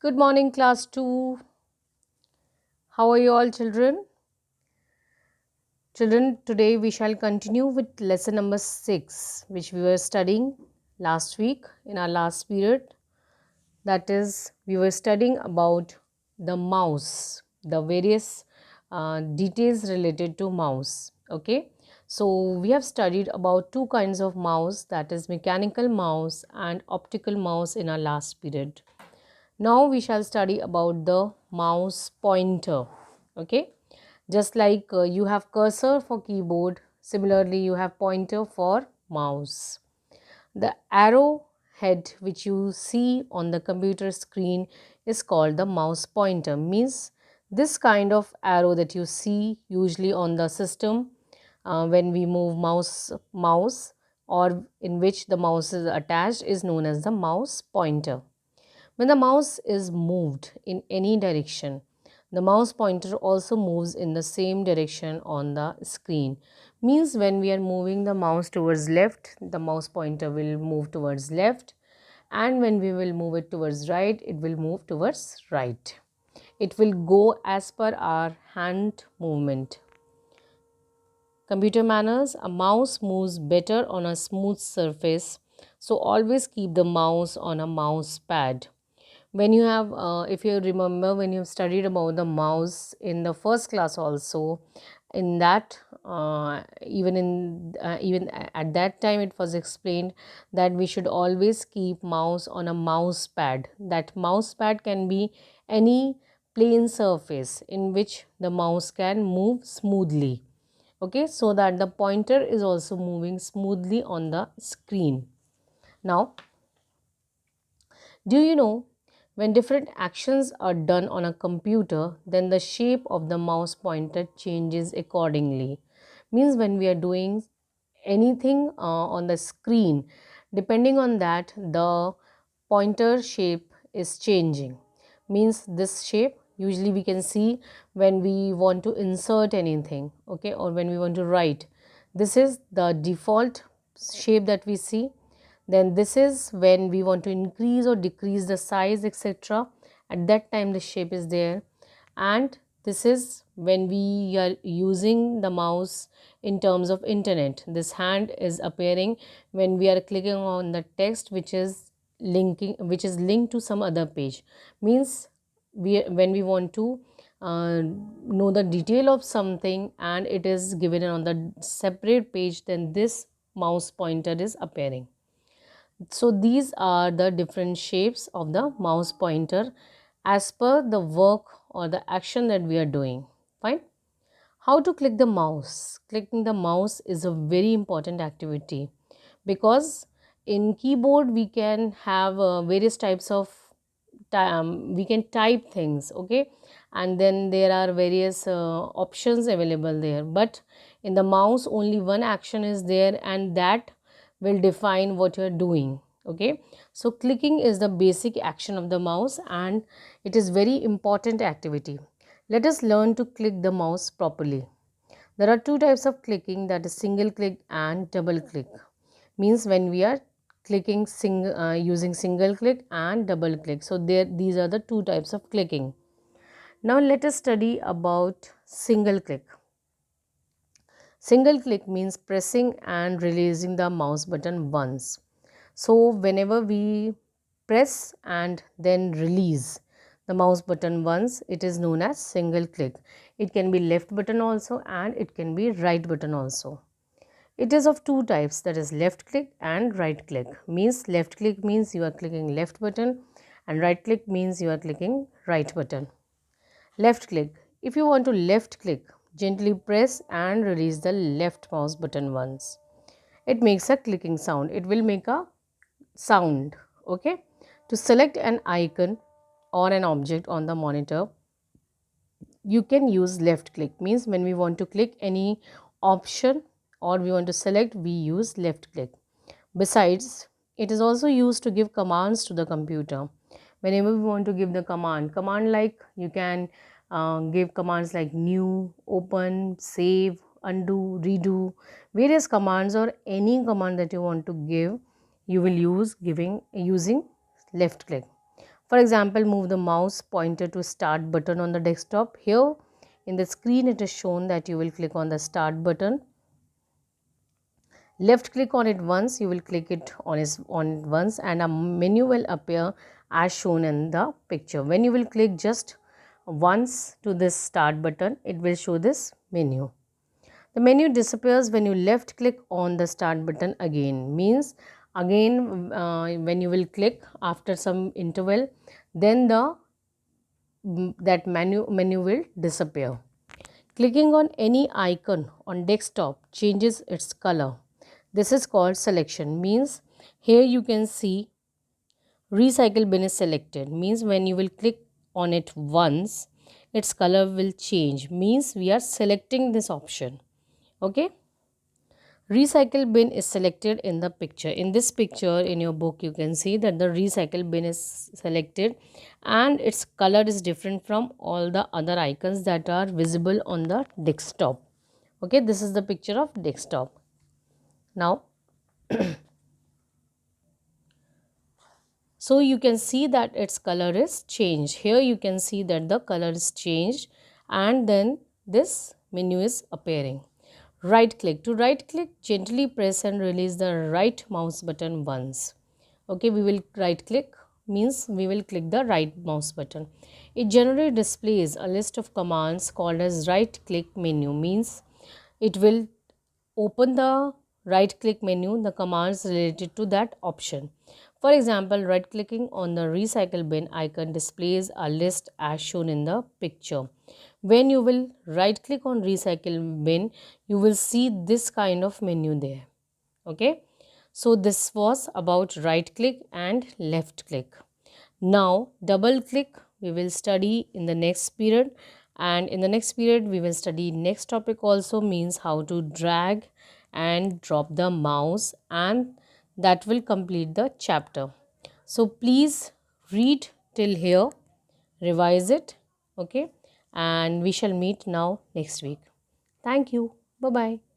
Good morning, class 2. How are you all, children? Children, today we shall continue with lesson number 6, which we were studying last week in our last period. That is, we were studying about the mouse, the various details related to mouse. Okay, so we have studied about two kinds of mouse, that is mechanical mouse and optical mouse in our last period. Now we shall study about the mouse pointer. Okay, just like you have cursor for keyboard, similarly you have pointer for mouse. The arrow head which you see on the computer screen is called the mouse pointer. Means this kind of arrow that you see usually on the system when we move mouse or in which the mouse is attached is known as the mouse pointer. When the mouse is moved in any direction, the mouse pointer also moves in the same direction on the screen. Means when we are moving the mouse towards left, the mouse pointer will move towards left, and when we will move it towards right, it will move towards right. It will go as per our hand movement. Computer manners: a mouse moves better on a smooth surface, so always keep the mouse on a mouse pad. When you have if you remember, when you have studied about the mouse in the first class also, in that even at that time it was explained that we should always keep mouse on a mouse pad. That mouse pad can be any plain surface in which the mouse can move smoothly, okay, so that the pointer is also moving smoothly on the screen. Now, do you know, when different actions are done on a computer, then the shape of the mouse pointer changes accordingly. Means when we are doing anything on the screen, depending on that, the pointer shape is changing. Means this shape usually we can see when we want to insert anything, okay, or when we want to write. This is the default shape that we see. Then this is when we want to increase or decrease the size, etc. At that time the shape is there. And this is when we are using the mouse in terms of internet. This hand is appearing when we are clicking on the text which is linked to some other page. Means when we want to know the detail of something and it is given on the separate page, then this mouse pointer is appearing. So these are the different shapes of the mouse pointer as per the work or the action that we are doing. Fine. How to click the mouse? Clicking the mouse is a very important activity because in keyboard we can have various types of we can type things, okay, and then there are various options available there, but in the mouse only one action is there and that will define what you are doing, okay. So clicking is the basic action of the mouse and it is very important activity. Let us learn to click the mouse properly. There are two types of clicking, that is single click and double click. Means when we are clicking using single click and double click. So these are the two types of clicking. Now let us study about single click. Single click means pressing and releasing the mouse button once. So whenever we press and then release the mouse button once, it is known as single click. It can be left button also and it can be right button also. It is of two types, that is left click and right click. Means left click means you are clicking left button and right click means you are clicking right button. Left click. If you want to left click, gently press and release the left mouse button once. It makes a clicking sound. It will make a sound, okay. To select an icon or an object on the monitor, you can use left click. Means when we want to click any option or we want to select, we use left click. Besides, it is also used to give commands to the computer. Whenever we want to give the command like, you can give commands like new, open, save, undo, redo, various commands, or any command that you want to give, you will use using left click. For example, move the mouse pointer to start button on the desktop. Here in the screen it is shown that you will click on the start button. Left click on it once, you will click it on it once, and a menu will appear as shown in the picture. When you will click just once to this start button, it will show this menu. The menu disappears when you left click on the start button again. Means again when you will click after some interval, then that menu will disappear. Clicking on any icon on desktop changes its color. This is called selection. Means here you can see recycle bin is selected. Means when you will click on it once, its color will change. Means we are selecting this option. Okay. Recycle bin is selected in the picture. In this picture in your book, you can see that the recycle bin is selected and its color is different from all the other icons that are visible on the desktop. Okay, this is the picture of desktop. Now, so you can see that its color is changed. Here you can see that the color is changed and then this menu is appearing. Right click. To right click, gently press and release the right mouse button once. Okay, we will right click means we will click the right mouse button. It generally displays a list of commands called as right click menu. Means it will open the right click menu, the commands related to that option. For example, right clicking on the recycle bin icon displays a list as shown in the picture. When you will right click on recycle bin, you will see this kind of menu there. Okay. So this was about right click and left click. Now double click we will study in the next period, and in the next period we will study next topic also, means how to drag and drop the mouse, and that will complete the chapter. So please read till here, revise it, okay, and we shall meet now next week. Thank you. Bye bye.